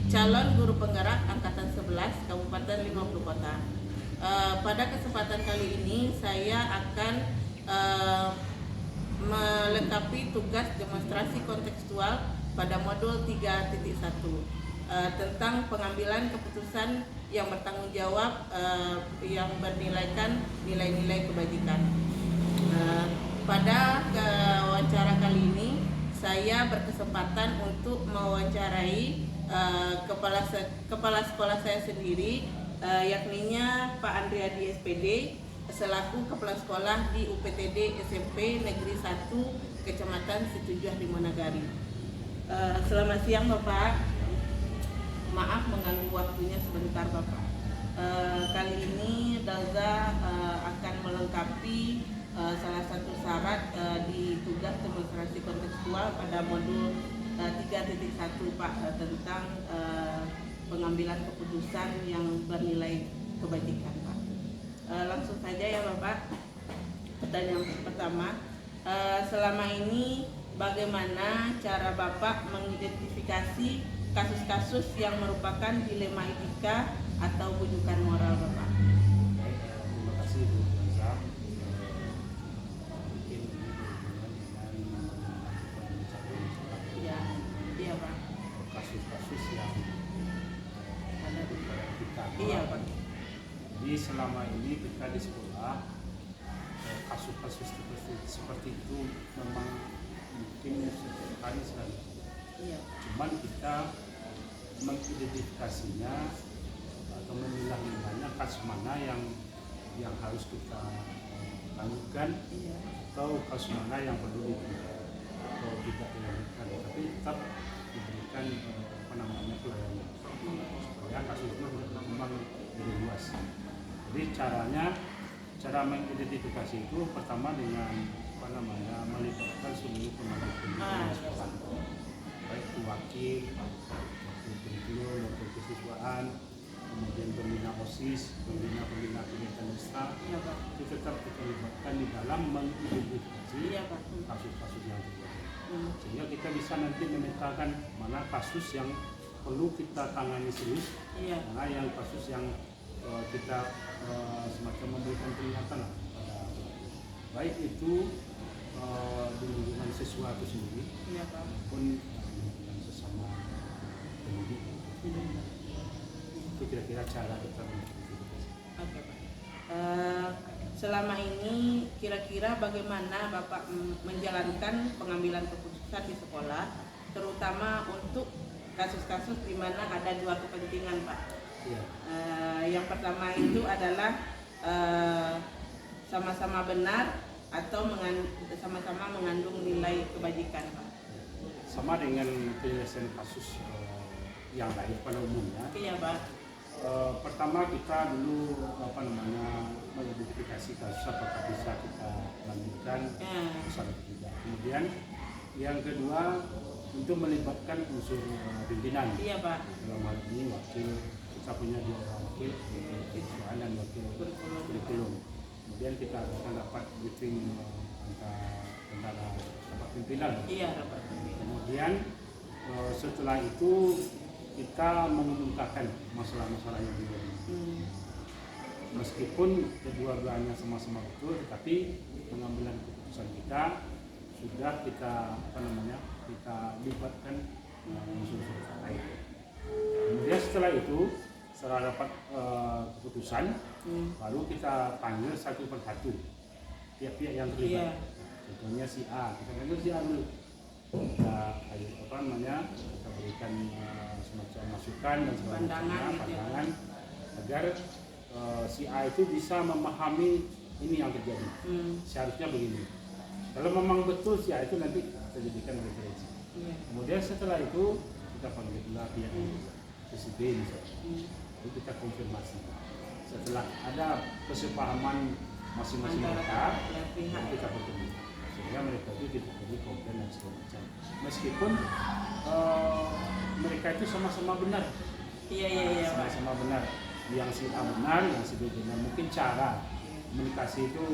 calon guru penggerak angkatan 11 Kabupaten 50 Kota. Pada kesempatan kali ini saya akan melengkapi tugas demonstrasi kontekstual pada modul 3.1 tentang pengambilan keputusan yang bertanggung jawab yang bernilaikan nilai-nilai kebajikan. Pada wawancara kali ini saya berkesempatan untuk mewawancarai kepala sekolah saya sendiri, yakninya Pak Andriadi SPD selaku kepala sekolah di UPTD SMP Negeri 1 Kecamatan Situjuh Limonagari. Selamat siang Bapak, maaf mengganggu waktunya sebentar Bapak. Kali ini Dalza akan melengkapi salah satu syarat di tugas demonstrasi kontekstual pada modul 3.1 Pak, tentang pengambilan keputusan yang bernilai kebajikan Pak. Langsung saja ya Bapak. Pertanyaan pertama, selama ini bagaimana cara Bapak mengidentifikasi kasus-kasus yang merupakan dilema etika atau bujukan moral Bapak? Terima kasih Bu Dalza. Iya Pak. Kasus-kasus yang ada di kita. Iya Pak. Jadi selama ini kita di sekolah kasus-kasus seperti itu memang mungkin setiap hari selalu. Iya. Cuman kita mengidentifikasinya atau memilah-milahnya kasus mana yang harus kita lanjutkan, Iya. atau kasus mana yang perlu atau tidak dilanjutkan, tapi tetap diberikan pelayanan supaya kasus itu memang lebih luas. Jadi cara mengidentifikasi itu pertama dengan melibatkan seluruh pemangku pendidikan sekolah, baik itu wakil kurikulum, wakil kesiswaan, kemudian pembina OSIS, pembina kegiatan desa, itu tetap kita libatkan di dalam mengidentifikasi kasus-kasus yang terjadi, sehingga kita bisa nanti memetakan mana kasus yang perlu kita tangani serius, mana yang kasus yang kita semacam memberikan peringatan pada baik itu di lingkungan siswa itu sendiri maupun dengan sesama pendidik. Itu kira-kira cara kita mengidentifikasi. Oke Pak. Selama ini kira-kira bagaimana Bapak menjalankan pengambilan keputusan di sekolah, terutama untuk kasus-kasus di mana ada dua kepentingan Pak? Ya. Yang pertama itu adalah sama-sama benar atau sama-sama mengandung nilai kebajikan Pak? Sama dengan penyelesaian kasus yang lain pada umumnya. Iya Pak. Pertama kita dulu mengidentifikasi kasus apakah bisa kita lanjutkan atau tidak. Kemudian yang kedua untuk melibatkan unsur pimpinan. Iya Pak. Dalam hal ini wakil, kita punya dua wakil, kesiswaan dan wakil kurikulum. Kemudian kita akan dapat briefing antara rapat pimpinan. Iya, rapat pimpinan. Kemudian setelah itu kita mengungkapkan masalah-masalah yang terjadi. Meskipun kedua-duanya sama-sama betul, tetapi pengambilan keputusan kita sudah kita kita libatkan unsur-unsur terkait. Kemudian setelah itu, setelah dapat keputusan, baru kita panggil satu persatu pihak-pihak yang terlibat. Contohnya si A, kita panggil si A dulu. Kita berikan semacam masukan dan pandangan agar si A itu bisa memahami ini yang terjadi. Seharusnya begini. Kalau memang betul si A itu nanti kita jadikan referensi. Kemudian setelah itu kita panggil pula pihak sisi B misalnya. Lalu kita konfirmasi. Setelah ada kesepahaman masing-masing mereka, kita bertemu. Sehingga mereka itu tidak perlu komplain dan segala macam. Meskipun mereka itu sama-sama benar. Iya. Sama-sama benar. Yang si A benar, yang si B benar. Mungkin cara komunikasi itu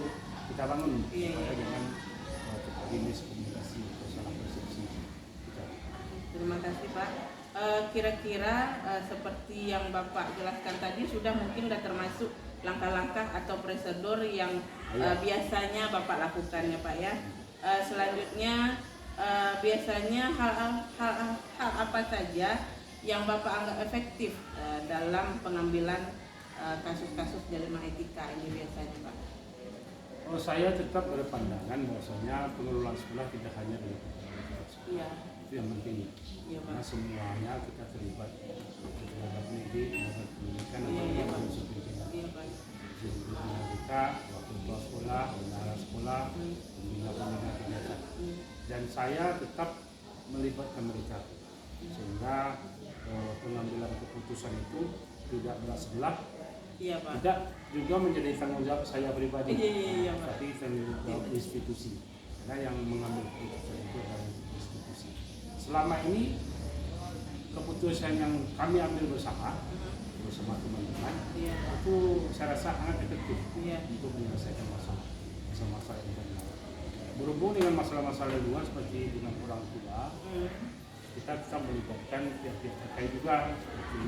kita bangun. Jangan terjadi miskomunikasi atau salah persepsi. Terima kasih Pak. Kira-kira seperti yang Bapak jelaskan tadi sudah mungkin sudah termasuk langkah-langkah atau prosedur yang biasanya Bapak lakukan ya Pak ya. Selanjutnya biasanya hal apa saja yang Bapak anggap efektif dalam pengambilan kasus-kasus dilema etika ini biasanya Pak? Oh, saya tetap berpandangan bahwasanya pengelolaan sekolah tidak hanya dari Iya. itu yang penting. Iya, Karena Pak. semuanya kita terlibat pendidik, pendidikan, Iya, Pak. unsur pimpinan. Iya Pak. Pimpinan kita, waktu tua sekolah, bendahara sekolah, pembina kegiatan. Dan saya tetap melibatkan mereka sehingga pengambilan keputusan itu tidak belah sebelah. Iya Pak. Tidak juga menjadi tanggung jawab saya pribadi, Iya, Pak. tapi tanggung jawab institusi. Karena yang mengambil keputusan itu adalah institusi. Selama ini keputusan yang kami ambil bersama teman-teman Iya Pak. itu saya rasa sangat efektif Iya. untuk menyelesaikan masalah internal. Berhubung dengan masalah-masalah luar seperti dengan orang tua, kita tetap melibatkan pihak-pihak terkait juga seperti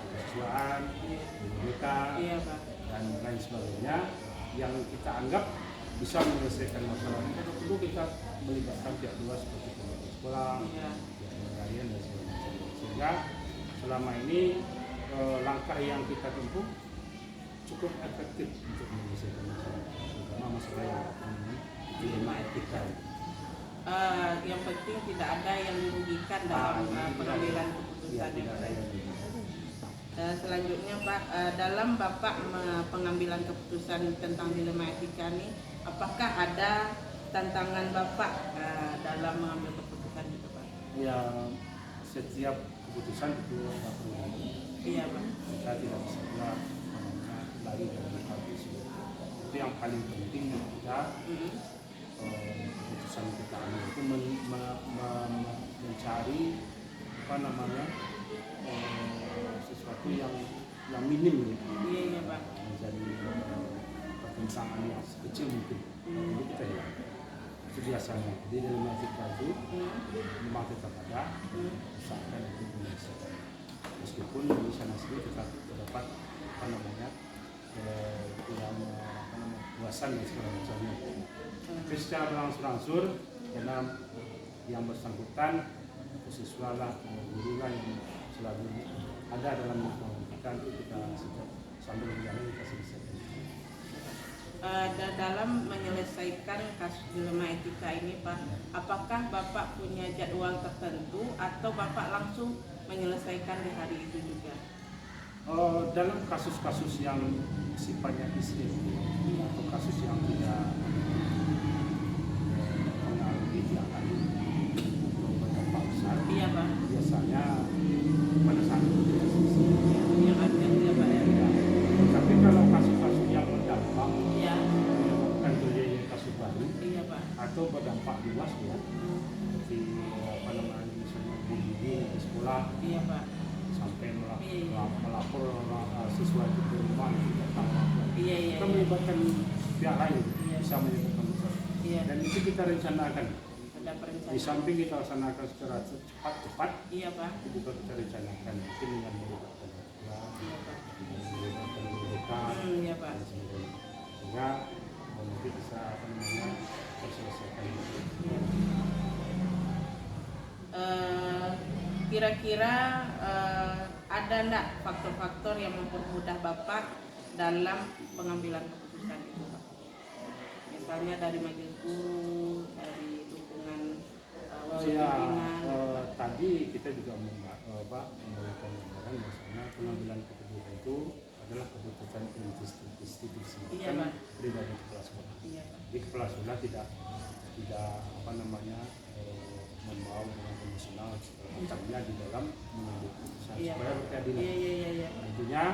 kekejuan, mereka Iya Pak. dan lain sebagainya yang kita anggap bisa menyelesaikan masalah ini. Tentu kita melibatkan pihak luar seperti pemerintah sekolah, Iya. pihak lain dan segala macam. Sehingga selama ini langkah yang kita tempuh cukup efektif untuk menyelesaikan masalah, terutama masalah yang dilema etika. Yang penting tidak ada yang dirugikan dalam pengambilan keputusan. Tidak ada yang Selanjutnya Pak, dalam Bapak pengambilan keputusan tentang dilema etika ini, apakah ada tantangan Bapak dalam mengambil keputusan itu Pak? Ya, setiap keputusan itu ada perubahan. Iya Pak. Kita tidak bisa bilang lari dari hal tersebut. Itu yang paling penting kita keputusan kita ambil itu mencari apa namanya sesuatu yang minim gitu. Iya Pak. Menjadi pertentangan yang sekecil mungkin. Jadi kita ya itu biasanya. Jadi dari etika itu memang tetap ada usahakan untuk menyelesaikan. Meskipun di sana sini kita terdapat apa namanya kurang puasan dan segala macamnya. Tapi secara berangsur-angsur karena yang bersangkutan siswa lah, guru lah yang selalu ada dalam kita untuk kita sambil menjalani kita selesaikan. Dalam menyelesaikan kasus dilema etika ini Pak, apakah Bapak punya jadwal tertentu atau Bapak langsung menyelesaikan di hari itu juga? Dalam kasus-kasus yang sifatnya istilah atau kasus yang tidak mengalami tiap hari atau berdampak besar, Iya Pak. biasanya pada saat itu tidak selesai. Yang ada ya Pak ya. Tapi kalau kasus-kasus yang berdampak Iya. menyebabkan terjadi kasus baru Iya Pak. atau berdampak luas ya, seperti apa namanya misalnya bullying di sekolah Iya Pak. sampai melapor siswa itu ke rumah tidak tahu apa. Iya. Kita melibatkan pihak lain Iya. bisa menyebabkan besar. Iya. Dan itu kita rencanakan. Ada perencanaan. Di samping kita laksanakan secara cepat, Iya Pak. itu juga kita rencanakan mungkin dengan melibatkan ya, Iya Pak. melibatkan pendidikan Iya Pak. dan sebagainya. Sehingga nanti bisa apa namanya terselesaikan. Kira-kira ada enggak faktor-faktor yang mempermudah Bapak dalam pengambilan keputusan itu Pak? Misalnya dari majelis guru, dari dukungan pimpinan. Tadi kita juga memberikan gambaran bahwasanya pengambilan keputusan itu adalah keputusan institusi, Iya, bukan Pak. pribadi kepala sekolah. Iya Pak. Jadi kepala sekolah tidak apa namanya membawa dengan emosional macamnya di dalam mengambil keputusan Iya, supaya Pak. berkeadilan. Iya. Tentunya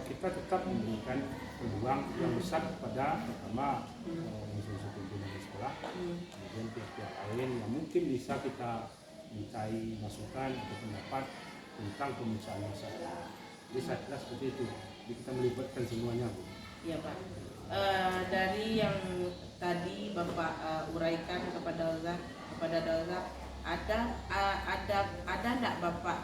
kita tetap memberikan peluang yang besar kepada pertama unsur-unsur pimpinan di sekolah, kemudian pihak-pihak lain yang mungkin bisa kita mintai masukan atau pendapat tentang pemeriksaan masalah. Jadi saya kira seperti itu. Jadi kita melibatkan semuanya. Iya Pak. Dari yang tadi Bapak uraikan kepada Dalza, ada enggak Bapak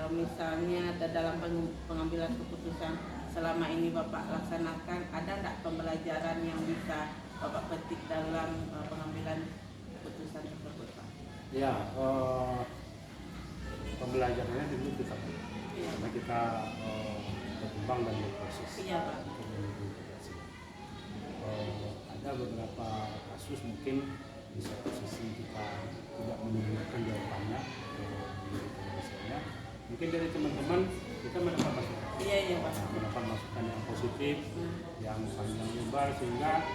misalnya dalam pengambilan keputusan selama ini Bapak laksanakan, ada enggak pembelajaran yang bisa Bapak petik dalam pengambilan keputusan tersebut, Pak? Ya, pembelajarannya dulu kita karena kita berkembang dan berproses. Iya, Pak. Untuk menuju integrasi. Ada beberapa kasus mungkin di satu sisi kita tidak menemukan jawabannya di integrasinya. Mungkin dari teman-teman kita mendapat masukan. Iya, Pak. Mendapat masukan yang positif, yang panjang lebar sehingga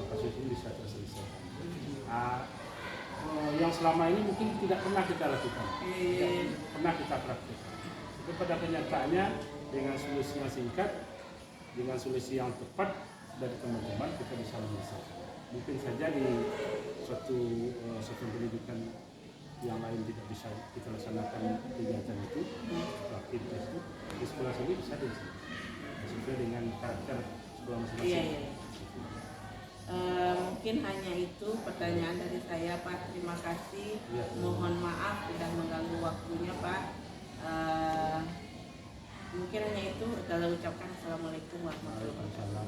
kasus ini bisa terselesaikan. Yang selama ini mungkin tidak pernah kita lakukan, tidak pernah kita praktekkan. Itu pada kenyataannya dengan solusi yang singkat, dengan solusi yang tepat dari teman-teman kita bisa menyelesaikan. Mungkin saja di suatu pendidikan yang lain tidak bisa kita laksanakan kegiatan itu, aktivitas itu di sekolah sendiri bisa dilaksanakan sesuai dengan karakter sekolah masing-masing. Iya. Mungkin hanya itu pertanyaan dari saya, Pak. Terima kasih. Ya. Mohon maaf sudah mengganggu waktunya, Pak. Mungkin hanya itu. Kita ucapkan assalamualaikum warahmatullahi wabarakatuh.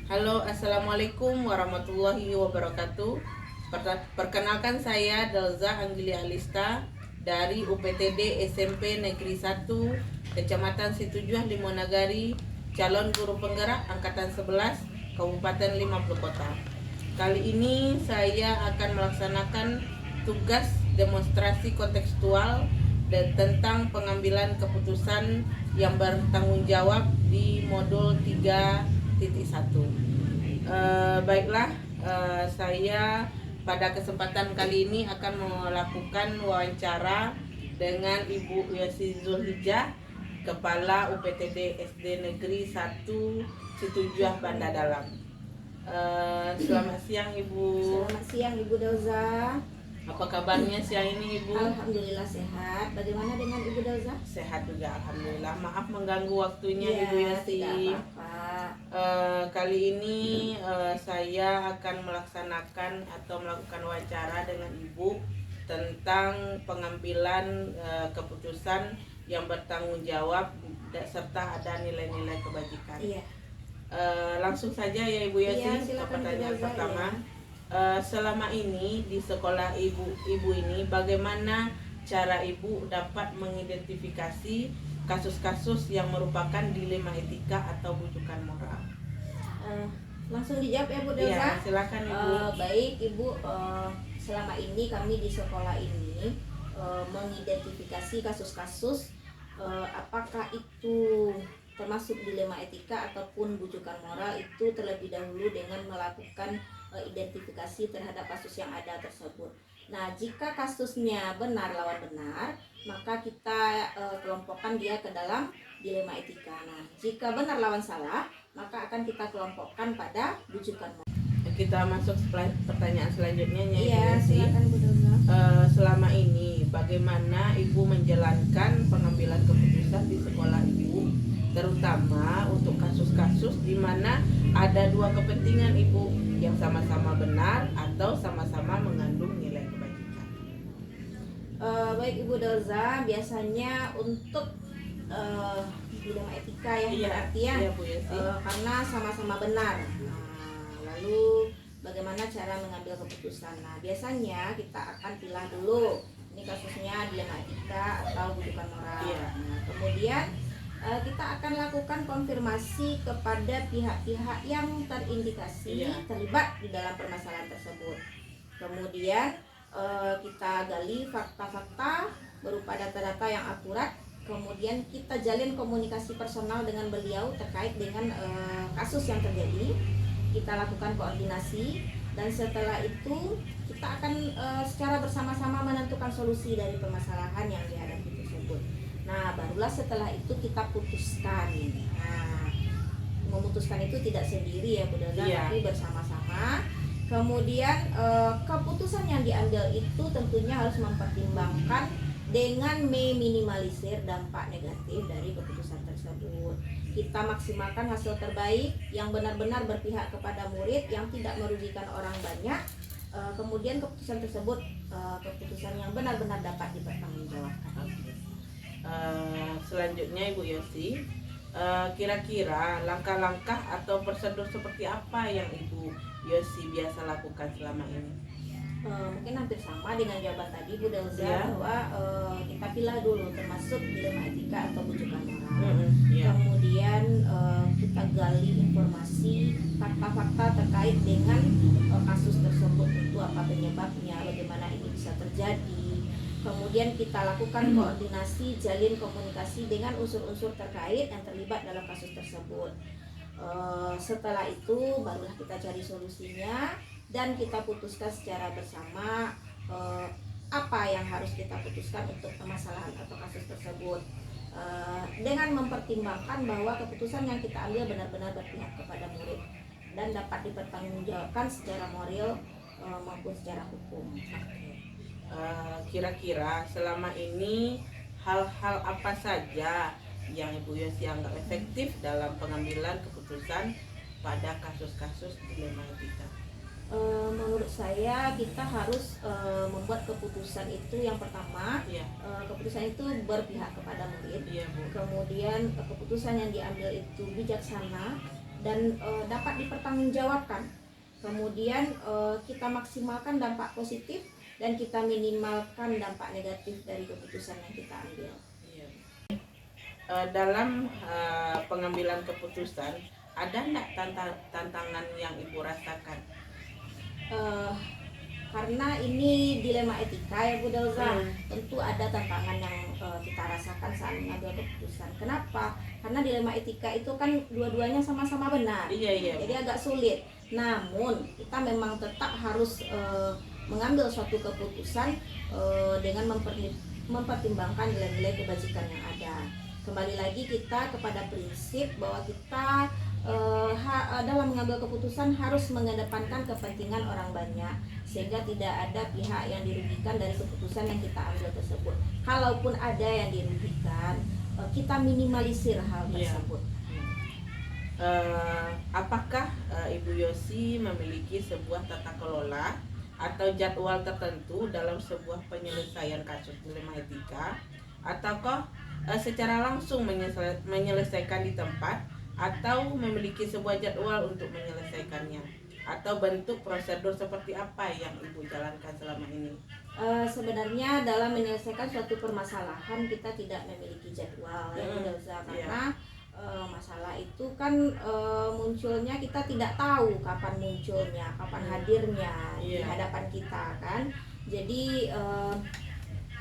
Halo, assalamualaikum warahmatullahi wabarakatuh. Perkenalkan saya Delza Anggili Alista dari UPTD SMP Negeri 1 Kecamatan Situjuh Limonagari, calon guru penggerak angkatan 11 Kabupaten 50 Kota. Kali ini saya akan melaksanakan tugas demonstrasi kontekstual dan tentang pengambilan keputusan yang bertanggung jawab di modul 3.1. Baiklah, saya pada kesempatan kali ini akan melakukan wawancara dengan Ibu Yesi Zulhijjah, Kepala UPTD SD Negeri 1 Situjuh Banda Dalam. Selamat siang Ibu. Selamat siang Ibu Delza. Apa kabarnya siang ini Ibu? Alhamdulillah sehat. Bagaimana dengan Ibu Delza? Sehat juga alhamdulillah. Maaf mengganggu waktunya Ya, Ibu Yesi. tidak apa-apa. Kali ini saya akan melaksanakan atau melakukan wawancara dengan Ibu tentang pengambilan keputusan yang bertanggung jawab serta ada nilai-nilai kebajikan. Iya. Langsung saja ya Ibu Yesi, Iya, ke silakan, pertanyaan Ibu Delza, pertama. ya. Selama ini di sekolah ibu ini bagaimana cara Ibu dapat mengidentifikasi kasus-kasus yang merupakan dilema etika atau bujukan moral? Langsung dijawab ya Bu Iya, Delza. silakan Ibu. Baik Ibu, selama ini kami di sekolah ini mengidentifikasi kasus-kasus apakah itu termasuk dilema etika ataupun bujukan moral itu terlebih dahulu dengan melakukan identifikasi terhadap kasus yang ada tersebut. Nah, jika kasusnya benar lawan benar, maka kita kelompokkan dia ke dalam dilema etika. Nah, jika benar lawan salah, maka akan kita kelompokkan pada bujukan moral. Kita masuk pertanyaan selanjutnya ya, Iya, Ibu Yesi. silakan Bu Delza. Selama ini bagaimana Ibu menjalankan pengambilan keputusan di sekolah Ibu, terutama untuk kasus-kasus di mana ada dua kepentingan Ibu yang sama-sama benar atau sama-sama mengandung nilai kebajikan. Baik Ibu Delza, biasanya untuk dilema etika yang berarti iya, Bu Yesi. karena sama-sama benar. Nah, lalu bagaimana cara mengambil keputusan? Nah, biasanya kita akan pilih dulu ini kasusnya dilema etika atau bujukan moral. Iya. Nah, kemudian kita akan lakukan konfirmasi kepada pihak-pihak yang terindikasi terlibat di dalam permasalahan tersebut. Kemudian kita gali fakta-fakta berupa data-data yang akurat. Kemudian kita jalin komunikasi personal dengan beliau terkait dengan kasus yang terjadi. Kita lakukan koordinasi dan setelah itu kita akan secara bersama-sama menentukan solusi dari permasalahan yang dihadapi tersebut. Nah, barulah setelah itu kita putuskan. Nah, memutuskan itu tidak sendiri ya Bu Delza, tapi bersama-sama. Kemudian keputusan yang diambil itu tentunya harus mempertimbangkan dengan meminimalisir dampak negatif dari keputusan tersebut. Kita maksimalkan hasil terbaik yang benar-benar berpihak kepada murid, yang tidak merugikan orang banyak. Kemudian keputusan tersebut keputusan yang benar-benar dapat dipertanggungjawabkan. Selanjutnya Ibu Yosi, kira-kira langkah-langkah atau prosedur seperti apa yang Ibu Yosi biasa lakukan selama ini? Mungkin hampir sama dengan jawaban tadi Bu Delza, Ya. bahwa kita pilah dulu termasuk dilema etika atau bujukan moral. Ya. Kemudian kita gali informasi, fakta-fakta terkait dengan kasus tersebut, itu apa penyebabnya, bagaimana ini bisa terjadi. Kemudian kita lakukan koordinasi, jalin komunikasi dengan unsur-unsur terkait yang terlibat dalam kasus tersebut. Setelah itu barulah kita cari solusinya dan kita putuskan secara bersama apa yang harus kita putuskan untuk permasalahan atau kasus tersebut, dengan mempertimbangkan bahwa keputusan yang kita ambil benar-benar berpihak kepada murid dan dapat dipertanggungjawabkan secara moral maupun secara hukum. Kira-kira selama ini hal-hal apa saja yang Ibu Yosi anggap efektif dalam pengambilan keputusan pada kasus-kasus dilema etika? Menurut saya kita harus membuat keputusan itu, yang pertama Iya. Keputusan itu berpihak kepada murid. Iya, Bu. Kemudian keputusan yang diambil itu bijaksana dan dapat dipertanggungjawabkan. Kemudian kita maksimalkan dampak positif dan kita minimalkan dampak negatif dari keputusan yang kita ambil. Iya. Dalam pengambilan keputusan, ada enggak tantangan yang Ibu rasakan? Karena ini dilema etika ya Bu Delza, tentu ada tantangan yang kita rasakan saat mengambil keputusan. Kenapa? Karena dilema etika itu kan dua-duanya sama-sama benar. Iya. Jadi agak sulit. Namun kita memang tetap harus mengambil suatu keputusan dengan mempertimbangkan nilai-nilai kebajikan yang ada. Kembali lagi kita kepada prinsip bahwa kita dalam mengambil keputusan harus mengedepankan kepentingan orang banyak, sehingga tidak ada pihak yang dirugikan dari keputusan yang kita ambil tersebut. Kalaupun ada yang dirugikan, kita minimalisir hal tersebut. Apakah Ibu Yosi memiliki sebuah tata kelola atau jadwal tertentu dalam sebuah penyelesaian kasus dilema etika, ataukah secara langsung menyelesaikan di tempat, atau memiliki sebuah jadwal untuk menyelesaikannya, atau bentuk prosedur seperti apa yang Ibu jalankan selama ini? Sebenarnya dalam menyelesaikan suatu permasalahan kita tidak memiliki jadwal ya Bu Delza, karena masalah itu kan munculnya kita tidak tahu kapan munculnya, kapan hadirnya di hadapan kita kan. Jadi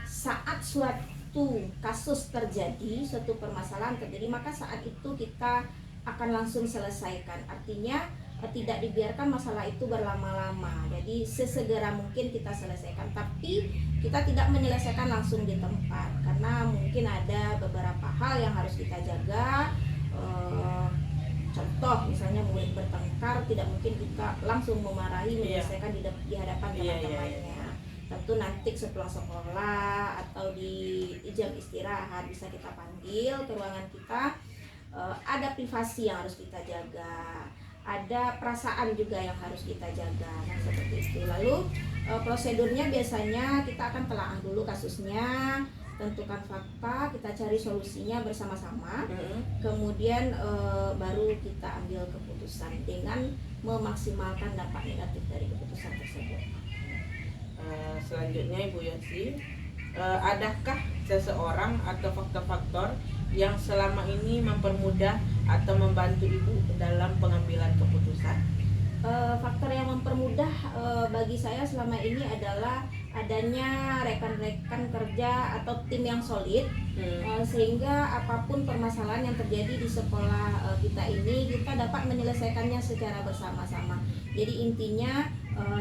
saat suatu kasus terjadi, suatu permasalahan terjadi, maka saat itu kita akan langsung selesaikan. Artinya tidak dibiarkan masalah itu berlama-lama. Jadi sesegera mungkin kita selesaikan, tapi kita tidak menyelesaikan langsung di tempat karena mungkin ada beberapa hal yang harus kita jaga. Contoh misalnya murid bertengkar, tidak mungkin kita langsung memarahi menyelesaikan di hadapan teman-temannya. Tentu nanti setelah sekolah atau di jam istirahat bisa kita panggil ke ruangan kita. Ada privasi yang harus kita jaga, ada perasaan juga yang harus kita jaga. Nah seperti itu. Lalu prosedurnya biasanya kita akan telaah dulu kasusnya, tentukan fakta, kita cari solusinya bersama-sama. Kemudian baru kita ambil keputusan dengan memaksimalkan dampak negatif dari keputusan tersebut. Selanjutnya Ibu Yosi, adakah seseorang atau faktor-faktor yang selama ini mempermudah atau membantu Ibu dalam pengambilan keputusan? Faktor yang mempermudah bagi saya selama ini adalah adanya rekan-rekan kerja atau tim yang solid, sehingga apapun permasalahan yang terjadi di sekolah kita ini, kita dapat menyelesaikannya secara bersama-sama. Jadi intinya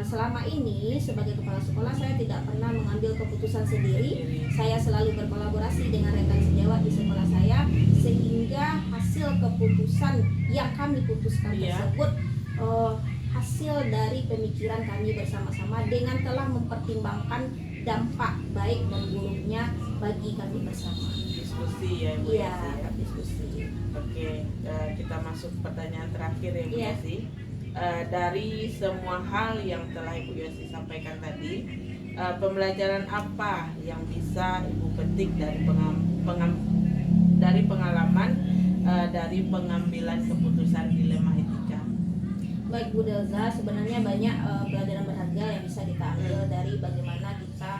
selama ini sebagai kepala sekolah saya tidak pernah mengambil keputusan sendiri. Saya selalu berkolaborasi dengan rekan sejawat di sekolah saya, sehingga hasil keputusan yang kami putuskan tersebut hasil dari pemikiran kami bersama-sama dengan telah mempertimbangkan dampak baik dan buruknya bagi kami bersama. Diskusi ya Ibu Iya, Yosi ya. diskusi. Oke, kita masuk pertanyaan terakhir ya Ibu Iya. Yosi. Dari semua hal yang telah Ibu Yosi sampaikan tadi, pembelajaran apa yang bisa Ibu petik dari dari pengalaman dari pengambilan keputusan dilema etika? Baik Bu Delza, sebenarnya banyak pelajaran berharga yang bisa kita ambil dari bagaimana kita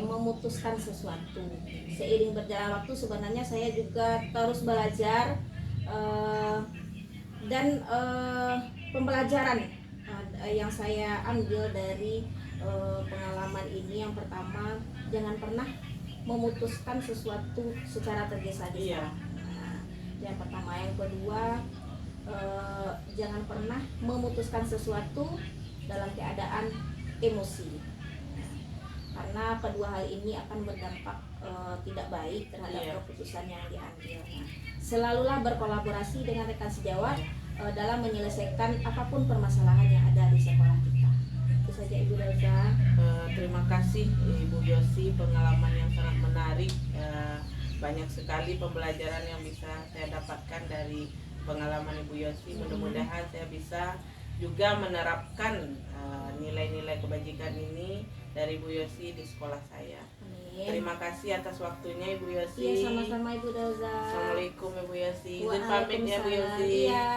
memutuskan sesuatu. Seiring berjalan waktu sebenarnya saya juga terus belajar dan pembelajaran yang saya ambil dari pengalaman ini, yang pertama, jangan pernah memutuskan sesuatu secara tergesa-gesa. Iya. Nah, yang pertama. Yang kedua, jangan pernah memutuskan sesuatu dalam keadaan emosi, karena kedua hal ini akan berdampak tidak baik terhadap Iya. keputusan yang diambil. Nah, selalulah berkolaborasi dengan rekan sejawat dalam menyelesaikan apapun permasalahan yang ada di sekolah kita. Itu saja Ibu Delza. Terima kasih Ibu Yosi, pengalaman yang sangat menarik. Banyak sekali pembelajaran yang bisa saya dapatkan dari pengalaman Ibu Yosi. Mudah-mudahan saya bisa juga menerapkan nilai-nilai kebajikan ini dari Ibu Yosi di sekolah saya. Amin. Terima kasih atas waktunya Ibu Yosi. Iya, sama-sama Ibu Delza. Assalamualaikum Ibu Yosi. Izin pamit ya Bu Waalaikumsalam. Yosi. Iya.